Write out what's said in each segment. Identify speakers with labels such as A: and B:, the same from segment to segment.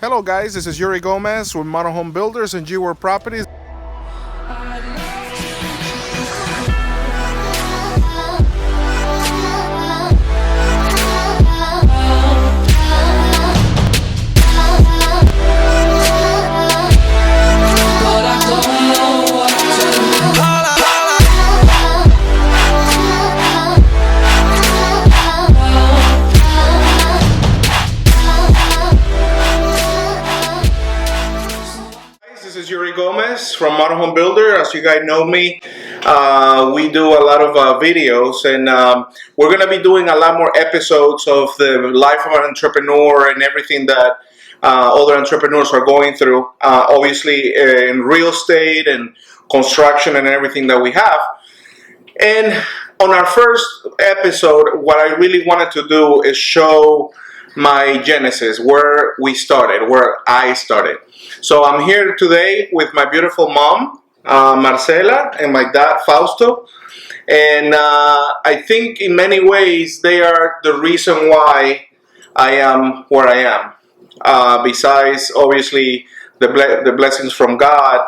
A: Hello guys, this is Yuri Gomez with Modern Home Builders and G-World Properties. This is Yuri Gomez from Modern Home Builder. As you guys know me, we do a lot of videos, and we're going to be doing a lot more episodes of the life of an entrepreneur and everything that other entrepreneurs are going through, obviously in real estate and construction and everything that we have. And on our first episode, what I really wanted to do is show my genesis, where we started, where I started. So I'm here today with my beautiful mom, Marcela, and my dad, Fausto. And I think in many ways they are the reason why I am where I am. Besides, obviously, the blessings from God,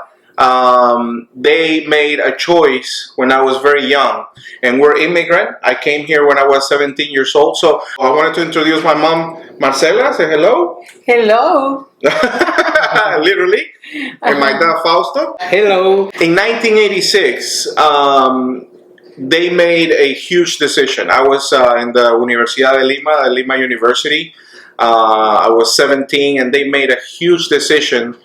A: they made a choice when I was very young, and we're immigrant. I came here when I was 17 years old. So I wanted to introduce my mom, Marcela. Say hello.
B: Hello.
A: Literally. And my dad, Fausto.
B: Hello.
A: In 1986, they made a huge decision. I was in the Universidad de Lima, Lima University. I was 17, and they made a huge decision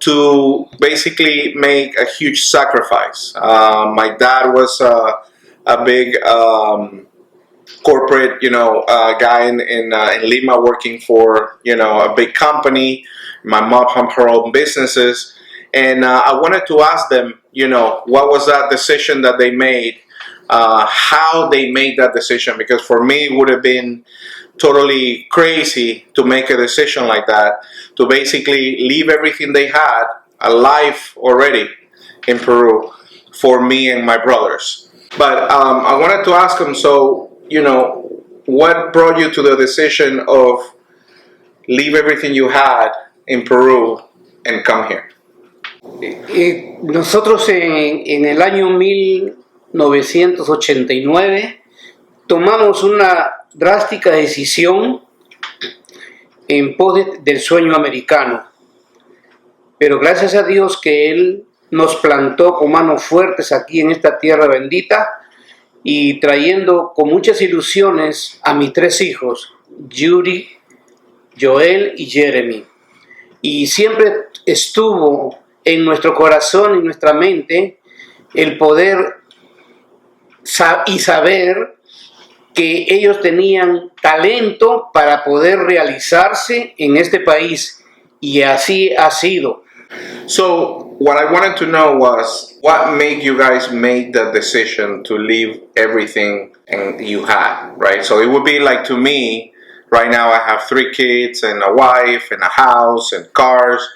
A: to basically make a huge sacrifice. My dad was a big corporate, guy in Lima, working for, a big company. My mom had her own businesses, and I wanted to ask them, what was that decision that they made, how they made that decision, because for me it would have been totally crazy to make a decision like that, to basically leave everything they had, a life already in Peru, for me and my brothers. But I wanted to ask them, so, what brought you to the decision of leave everything you had in Peru and come here?
B: Nosotros en el año 1989 tomamos una drástica decisión en pos del sueño americano, pero gracias a Dios que Él nos plantó con manos fuertes aquí en esta tierra bendita y trayendo con muchas ilusiones a mis tres hijos, Yuri, Joel y Jeremy. Y siempre estuvo en nuestro corazón y nuestra mente el poder y saber que ellos tenían talento para poder realizarse en este país, y así ha sido.
A: So what I wanted to know was, what made you guys make the decision to leave everything and you had, right? So it would be like, to me, right now I have 3 kids and a wife and a house and cars.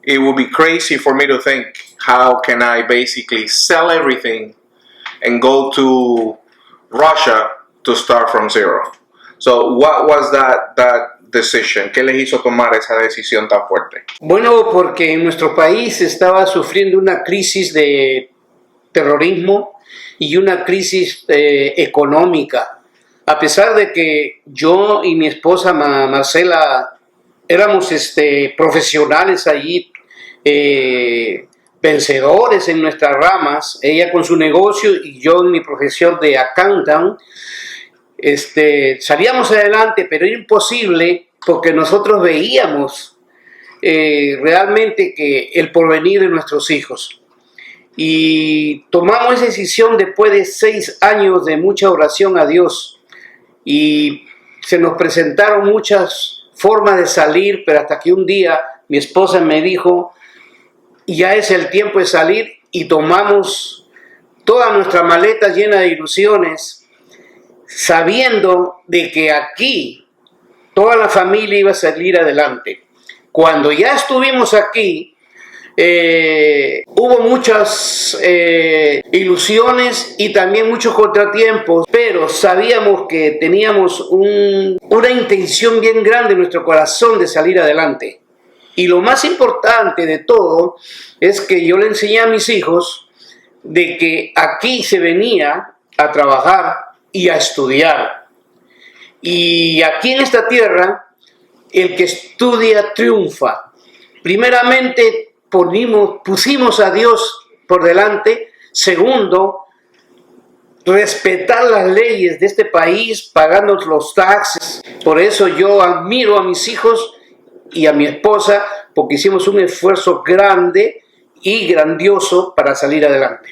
A: It would be crazy for me to think, how can I basically sell everything and go to Russia to start from zero? So what was that decision? ¿Qué les hizo tomar esa decisión tan fuerte?
B: Bueno, porque en nuestro país estaba sufriendo una crisis de terrorismo y una crisis económica. A pesar de que yo y mi esposa Marcela éramos profesionales allí, vencedores en nuestras ramas, ella con su negocio y yo en mi profesión de accountant, salíamos adelante, pero era imposible porque nosotros veíamos realmente que el porvenir de nuestros hijos. Y tomamos esa decisión después de 6 años de mucha oración a Dios, y se nos presentaron muchas formas de salir, pero hasta que un día mi esposa me dijo, ya es el tiempo de salir, y tomamos toda nuestra maleta llena de ilusiones, sabiendo de que aquí toda la familia iba a salir adelante. Cuando ya estuvimos aquí, hubo muchas ilusiones y también muchos contratiempos, pero sabíamos que teníamos una intención bien grande en nuestro corazón de salir adelante. Y lo más importante de todo es que yo le enseñé a mis hijos de que aquí se venía a trabajar y a estudiar. Y aquí en esta tierra, el que estudia triunfa. Primeramente, pusimos a Dios por delante. Segundo, respetar las leyes de este país, pagando los taxes. Por eso yo admiro a mis hijos y a mi esposa, porque hicimos un esfuerzo grande y grandioso para salir adelante.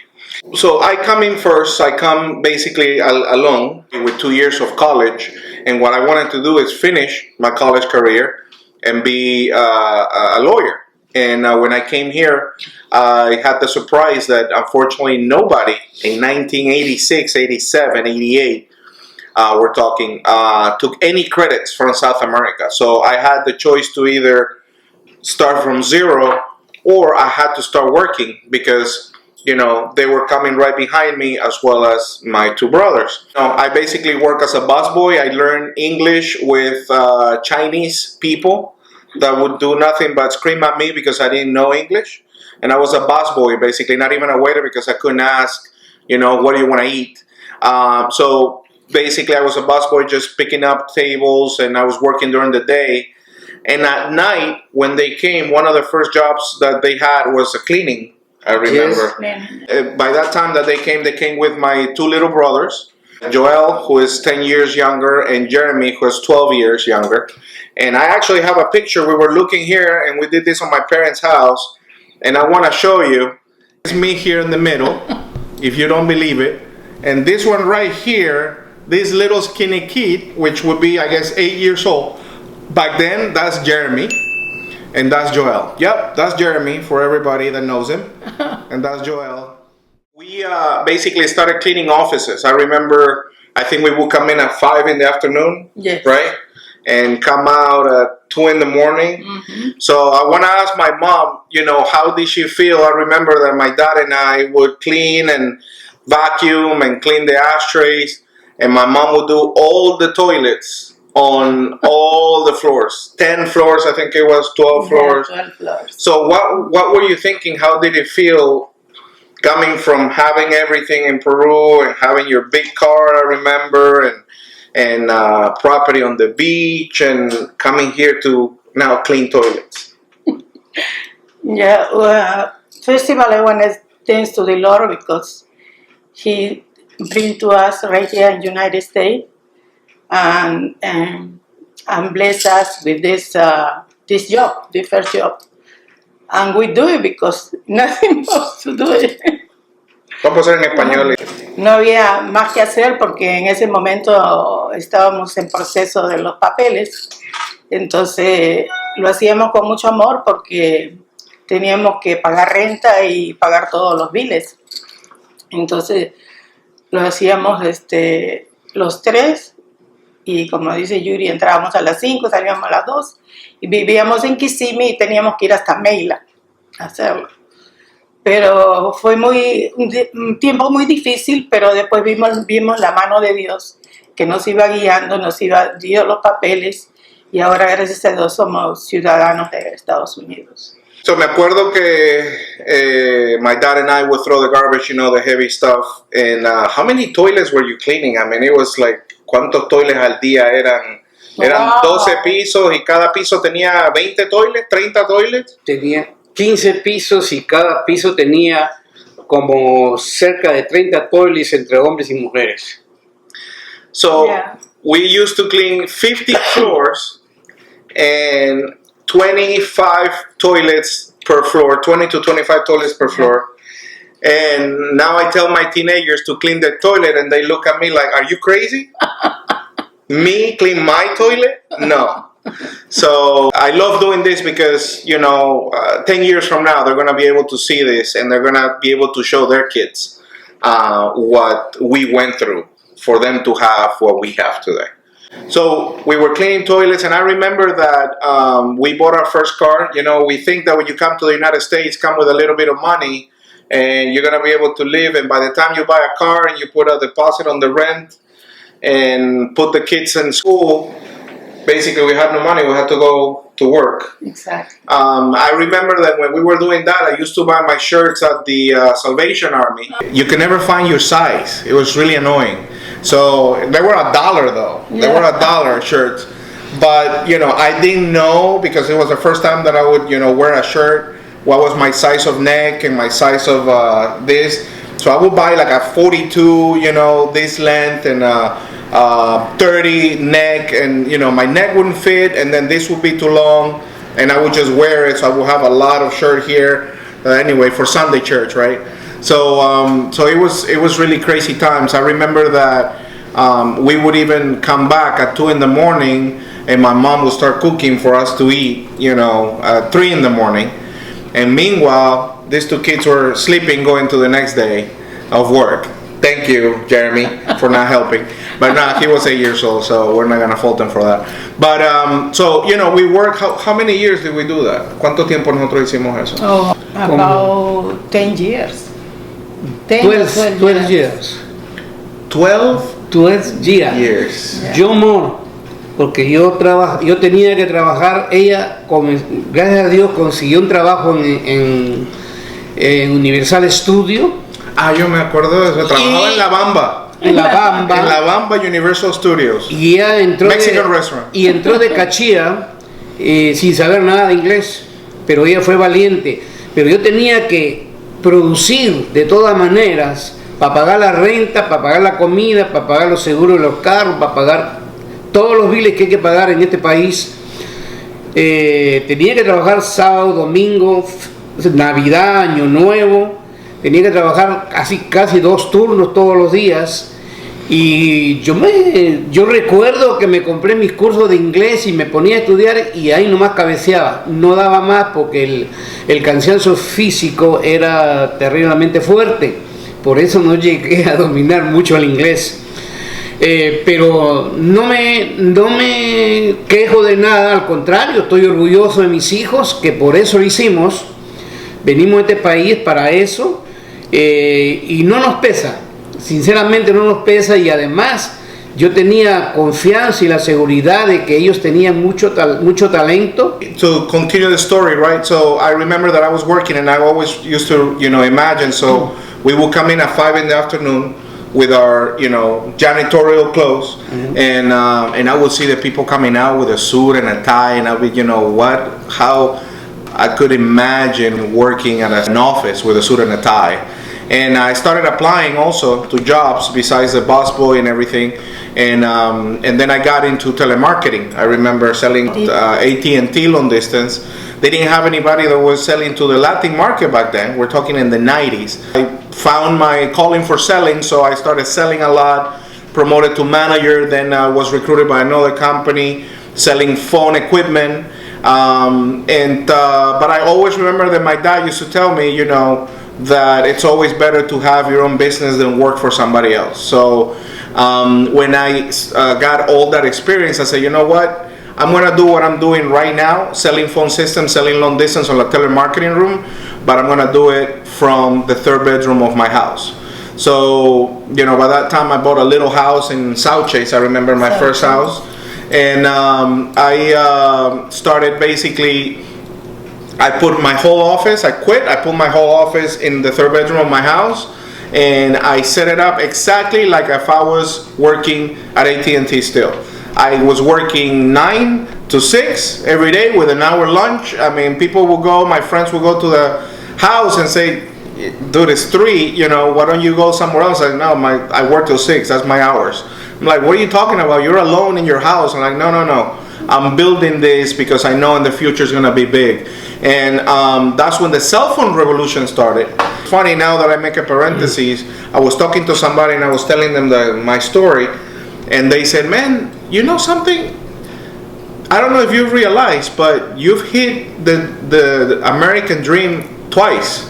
A: So I come in first. I come basically alone with 2 years of college, and what I wanted to do is finish my college career and be a lawyer. And when I came here, I had the surprise that unfortunately nobody in 1986, 87, 88, we're talking, took any credits from South America. So I had the choice to either start from zero or I had to start working because, you know, they were coming right behind me as well as my two brothers. I basically work as a busboy. I learned English with Chinese people that would do nothing but scream at me because I didn't know English. And I was a busboy, basically, not even a waiter because I couldn't ask, you know, what do you want to eat? So basically, I was a busboy just picking up tables, and I was working during the day. And at night, when they came, one of the first jobs that they had was a cleaning, I remember. Yes. By that time that they came with my two little brothers, Joel, who is 10 years younger, and Jeremy, who is 12 years younger. And I actually have a picture. We were looking here, and we did this on my parents' house. And I want to show you. It's me here in the middle, if you don't believe it. And this one right here, this little skinny kid, which would be, I guess, 8 years old. Back then, that's Jeremy. And that's Joel. Yep, that's Jeremy for everybody that knows him. And that's Joel. We basically started cleaning offices. I remember, I think we would come in at 5 in the afternoon.
C: Yes.
A: Right? And come out at 2 in the morning. Mm-hmm. So I want to ask my mom, you know, how did she feel? I remember that my dad and I would clean and vacuum and clean the ashtrays. And my mom would do all the toilets on all the floors. 10 floors, I think it was, 12 floors.
C: 12 floors.
A: So what were you thinking? How did it feel coming from having everything in Peru and having your big car, I remember, and property on the beach, and coming here to now clean toilets?
C: Yeah, well, first of all, I want to thank to the Lord because He bring to us right here in the United States and bless us with this job, the first job. And we do it because nothing else to do it.
A: Vamos a hacer en español.
C: No había más que hacer porque en ese momento estábamos en proceso de los papeles. Entonces lo hacíamos con mucho amor porque teníamos que pagar renta y pagar todos los biles. Entonces lo hacíamos los tres y como dice Yuri, entrábamos a las 5, salíamos a las 2 y vivíamos en Kissimmee y teníamos que ir hasta Mela a hacerlo. Pero fue un tiempo muy difícil, pero después vimos la mano de Dios que nos iba guiando, dio los papeles y ahora gracias a Dios somos ciudadanos de Estados Unidos.
A: So me acuerdo que my dad and I would throw the garbage, you know, the heavy stuff. And how many toilets were you cleaning? I mean, it was like, ¿cuántos toilets al día eran? Eran 12 pisos y cada piso tenía 20 toilets, 30 toilets.
B: Tenía 15 pisos y cada piso tenía como cerca de 30 toilets entre hombres y mujeres.
A: So we used to clean 50 floors and 25 toilets per floor, 20 to 25 toilets per floor. And now I tell my teenagers to clean their toilet and they look at me like, are you crazy? Me clean my toilet? No. So I love doing this because, you know, 10 years from now, they're going to be able to see this and they're going to be able to show their kids what we went through for them to have what we have today. So we were cleaning toilets, and I remember that we bought our first car. You know, we think that when you come to the United States, come with a little bit of money, and you're going to be able to live. And by the time you buy a car and you put a deposit on the rent and put the kids in school, basically we had no money. We had to go to work.
C: Exactly.
A: I remember that when we were doing that, I used to buy my shirts at the Salvation Army. You can never find your size. It was really annoying. So they were $1 though. They were $1 shirts. But I didn't know, because it was the first time that I would wear a shirt, what was my size of neck and my size of this. So I would buy like a 42, this length, and 30 neck, and my neck wouldn't fit, and then this would be too long, and I would just wear it. So I would have a lot of shirt here. Anyway, for Sunday church, right? So so it was really crazy times. I remember that we would even come back at 2 in the morning, and my mom would start cooking for us to eat, at 3 in the morning. And meanwhile, these 2 kids were sleeping, going to the next day of work. Thank you, Jeremy, for not helping. But no, he was 8 years old, so we're not gonna fault him for that. But so we work. How many years did we do that? ¿Cuánto tiempo nosotros hicimos eso?
C: Oh, about 10 years. 10 or
B: 12 years.
A: 12 years.
C: Yeah.
B: Yo more, porque yo tenía que trabajar. Ella, gracias a Dios, consiguió un trabajo en Universal Studio.
A: Yo me acuerdo de eso. Trabajaba en La Bamba.
B: En La Bamba.
A: En La Bamba Universal Studios.
B: Y ella entró
A: Mexican restaurant.
B: Y entró de cachía sin saber nada de inglés, pero ella fue valiente. Pero yo tenía que producir de todas maneras, para pagar la renta, para pagar la comida, para pagar los seguros de los carros, para pagar todos los biles que hay que pagar en este país. Tenía que trabajar sábado, domingo, Navidad, Año Nuevo. Tenía que trabajar casi 2 turnos todos los días. Y yo recuerdo que me compré mis cursos de inglés y me ponía a estudiar, y ahí nomás cabeceaba. No daba más porque el cansancio físico era terriblemente fuerte. Por eso no llegué a dominar mucho el inglés. Pero no me quejo de nada, al contrario, estoy orgulloso de mis hijos, que por eso lo hicimos. Venimos a este país para eso, y no nos pesa, sinceramente no nos pesa. Y además yo tenía confianza y la seguridad de que ellos tenían mucho talento.
A: To continue the story, right? So I remember that I was working, and I always used to imagine. So we would come in at 5 in the afternoon with our janitorial clothes, and I would see the people coming out with a suit and a tie, and I'd be how I could imagine working at an office with a suit and a tie. And I started applying also to jobs besides the busboy and everything, and then I got into telemarketing. I remember selling AT&T long distance. They didn't have anybody that was selling to the Latin market back then. We're talking in the 90s. I found my calling for selling, so I started selling a lot, promoted to manager, then I was recruited by another company selling phone equipment. But I always remember that my dad used to tell me, that it's always better to have your own business than work for somebody else. So when I got all that experience, I said, you know what? I'm going to do what I'm doing right now, selling phone systems, selling long distance on the telemarketing room, but I'm going to do it from the 3rd bedroom of my house. So, by that time I bought a little house in South Chase. I remember my first house. And I started basically, I put my whole office, I put my whole office in the 3rd bedroom of my house, and I set it up exactly like if I was working at AT&T still. I was working 9 to 6 every day with an hour lunch. I mean, people will go, my friends will go to the house and say, dude, it's 3, why don't you go somewhere else? I no, I work till 6, that's my hours. I'm like, what are you talking about? You're alone in your house. I'm like, no. I'm building this because I know in the future it's gonna be big. And that's when the cell phone revolution started. Funny, now that I make a parenthesis, I was talking to somebody and I was telling them my story, and they said, man, you know something? I don't know if you've realized, but you've hit the American dream twice.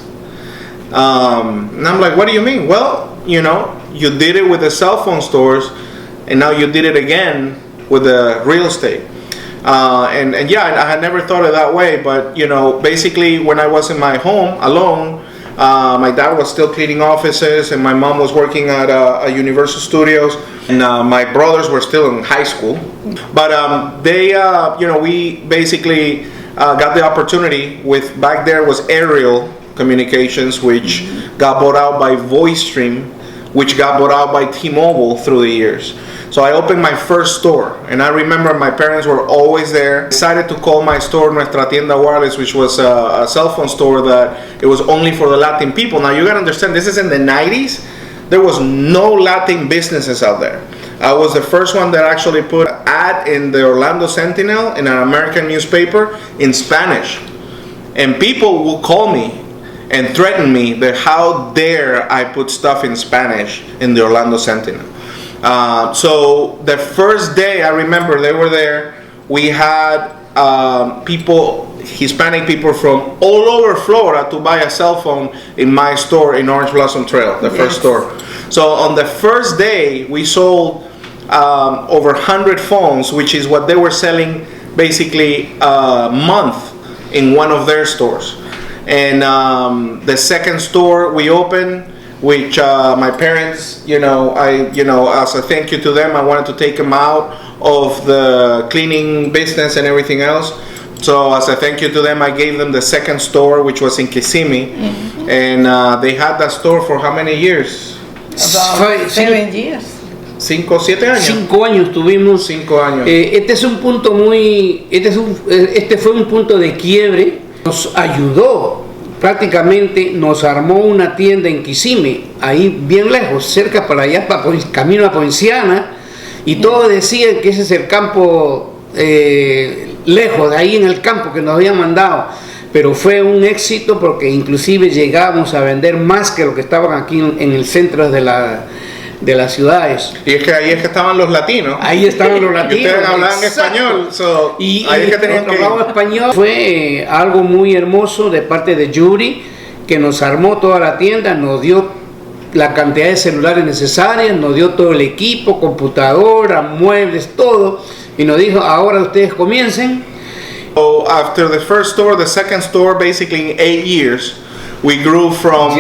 A: And I'm like, what do you mean? Well, you did it with the cell phone stores, and now you did it again with the real estate. And yeah, I had never thought of that way, but basically when I was in my home alone, My dad was still cleaning offices, and my mom was working at Universal Studios, and my brothers were still in high school. But we basically got the opportunity with, back there was Aerial Communications, which got bought out by VoiceStream, which got bought out by T-Mobile through the years. So I opened my first store, and I remember my parents were always there. I decided to call my store Nuestra Tienda Wireless, which was a cell phone store that it was only for the Latin people. Now you gotta understand, this is in the 90s. There was no Latin businesses out there. I was the first one that actually put an ad in the Orlando Sentinel, in an American newspaper, in Spanish. And people will call me and threaten me that how dare I put stuff in Spanish in the Orlando Sentinel. So the first day, I remember they were there. We had Hispanic people from all over Florida to buy a cell phone in my store in Orange Blossom Trail, the first store. So on the first day, we sold over 100 phones, which is what they were selling basically a month in one of their stores. And the second store we opened, which my parents, as a thank you to them, I wanted to take them out of the cleaning business and everything else. So as a thank you to them, I gave them the second store, which was in Kissimmee. And they had that store for how many years?
C: About 7 years.
A: 5 o 7 años.
B: 5 años tuvimos.
A: 5 años.
B: Este fue un punto de quiebre. Nos ayudó, prácticamente nos armó una tienda en Kissimmee, ahí bien lejos, cerca para allá, camino a Poinciana, y todos decían que ese es el campo lejos, de ahí en el campo que nos habían mandado. Pero fue un éxito porque inclusive llegamos a vender más que lo que estaban aquí en el centro de las ciudades.
A: Y es que ahí es que estaban los latinos.
B: Ahí estaban los latinos.
A: Y ustedes hablaban español. So,
B: y
A: ahí es que tenían que
B: hablaba español. Fue algo muy hermoso de parte de Yuri, que nos armó toda la tienda, nos dio la cantidad de celulares necesarias, nos dio todo el equipo, computadora, muebles, todo, y nos dijo, ahora ustedes comiencen.
A: So after the first store, the second store, basically in 8 years, we grew from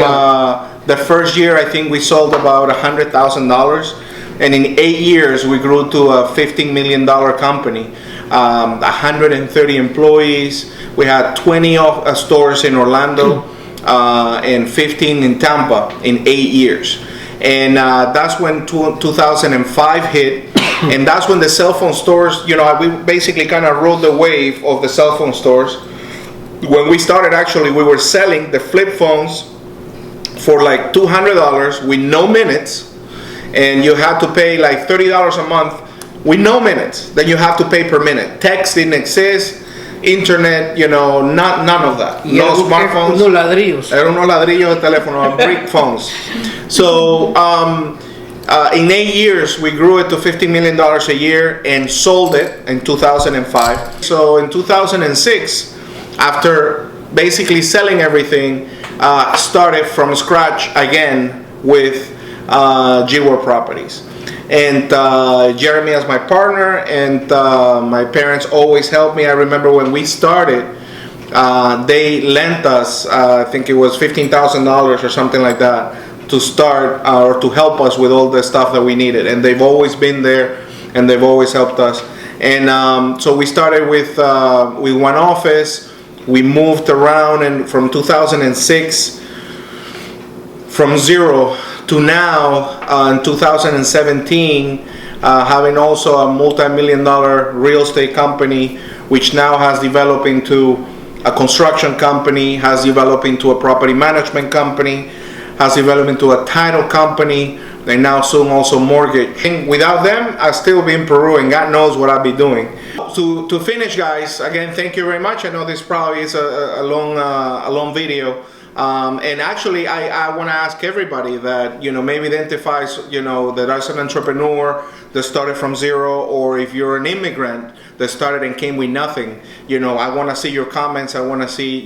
A: the first year, I think we sold about $100,000, and in 8 years we grew to a $15 million company, 130 employees. We had 20 stores in Orlando and 15 in Tampa in 8 years. And that's when 2005 hit, and that's when the cell phone stores, we basically kind of rode the wave of the cell phone stores. When we started, actually, we were selling the flip phones for like $200 with no minutes, and you had to pay like $30 a month with no minutes. Then you have to pay per minute. Text didn't exist, internet, none of that. No smartphones.
B: Unos ladrillos.
A: Eran unos ladrillos de teléfono, brick phones. So in 8 years, we grew it to $50 million a year and sold it in 2005. So in 2006, after basically selling everything, started from scratch again with G-World Properties. And Jeremy as my partner, and my parents always helped me. I remember when we started, they lent us, I think it was $15,000 or something like that, to start or to help us with all the stuff that we needed. And they've always been there, and they've always helped us. And so we started with one office. We moved around, and from 2006, from zero to now, in 2017, having also a multi-million-dollar real estate company, which now has developed into a construction company, has developed into a property management company, has developed into a title company, and now soon also mortgage. And without them, I'd still be in Peru, and God knows what I'd be doing. To finish, guys, again, thank you very much. I know this probably is a long video. And actually, I want to ask everybody that, maybe identifies, that as an entrepreneur that started from zero, or if you're an immigrant that started and came with nothing, I want to see your comments. I want to see,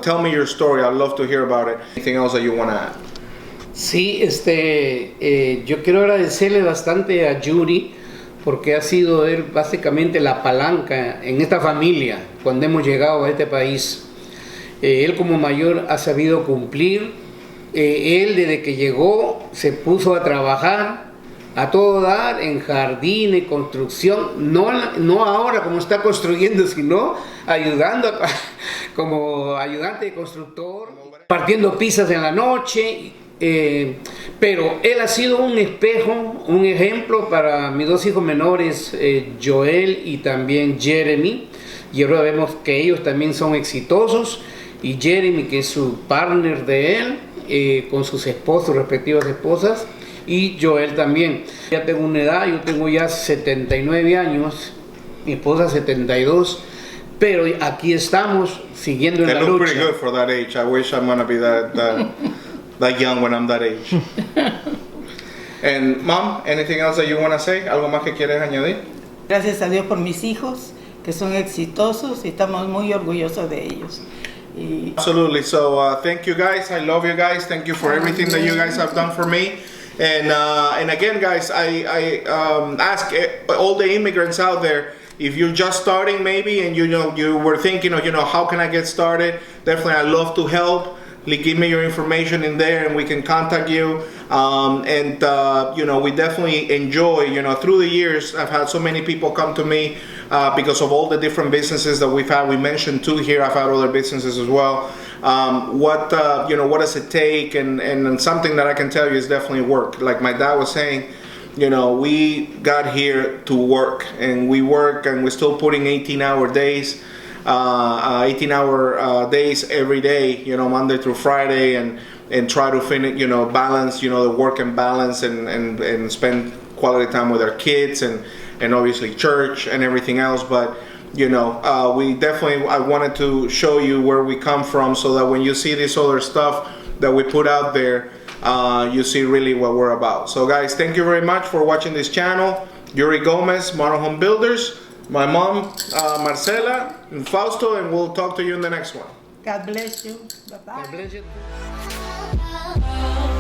A: tell me your story. I'd love to hear about it. Anything else that you want to add?
B: Sí, yo quiero agradecerle bastante a Yuri, porque ha sido él básicamente la palanca en esta familia cuando hemos llegado a este país. Él como mayor ha sabido cumplir Él desde que llegó se puso a trabajar a todo dar en jardines, construcción, no ahora como está construyendo, sino ayudando como ayudante de constructor, partiendo pizzas en la noche. Pero él ha sido un espejo, un ejemplo para mis dos hijos menores, Joel y también Jeremy. Y ahora vemos que ellos también son exitosos. Y Jeremy, que es su partner de él, con sus esposos, respectivas esposas, y Joel también. Ya tengo una edad, yo tengo ya 79 años, mi esposa 72, pero aquí estamos siguiendo en
A: They
B: la
A: look
B: lucha.
A: pretty good for that age. I wish I'm gonna be that young when I'm that age. And Mom, anything else that you want to say? ¿Algo más que quieres añadir?
C: Gracias a Dios por mis hijos, que son exitosos y estamos muy orgullosos de ellos. Y
A: Absolutely. So thank you guys. I love you guys. Thank you for everything that you guys have done for me. And again, guys, I ask all the immigrants out there, if you're just starting maybe and you were thinking of how can I get started, definitely I love to help. Give me your information in there and we can contact you. We definitely enjoy, through the years, I've had so many people come to me because of all the different businesses that we've had. We mentioned 2 here. I've had other businesses as well. What does it take? And something that I can tell you is definitely work. Like my dad was saying, we got here to work, and we work, and we're still putting 18-hour days. 18-hour days every day, Monday through Friday, and try to finish, balance, the work and balance, and spend quality time with our kids, and obviously church and everything else. But we definitely, I wanted to show you where we come from, so that when you see this other stuff that we put out there, you see really what we're about. So guys, thank you very much for watching this channel. Yuri Gomez, Modern Home Builders, my mom, Marcela, and Fausto, and we'll talk to you in the next one.
C: God bless you. Bye-bye.
B: God bless you.
D: Oh,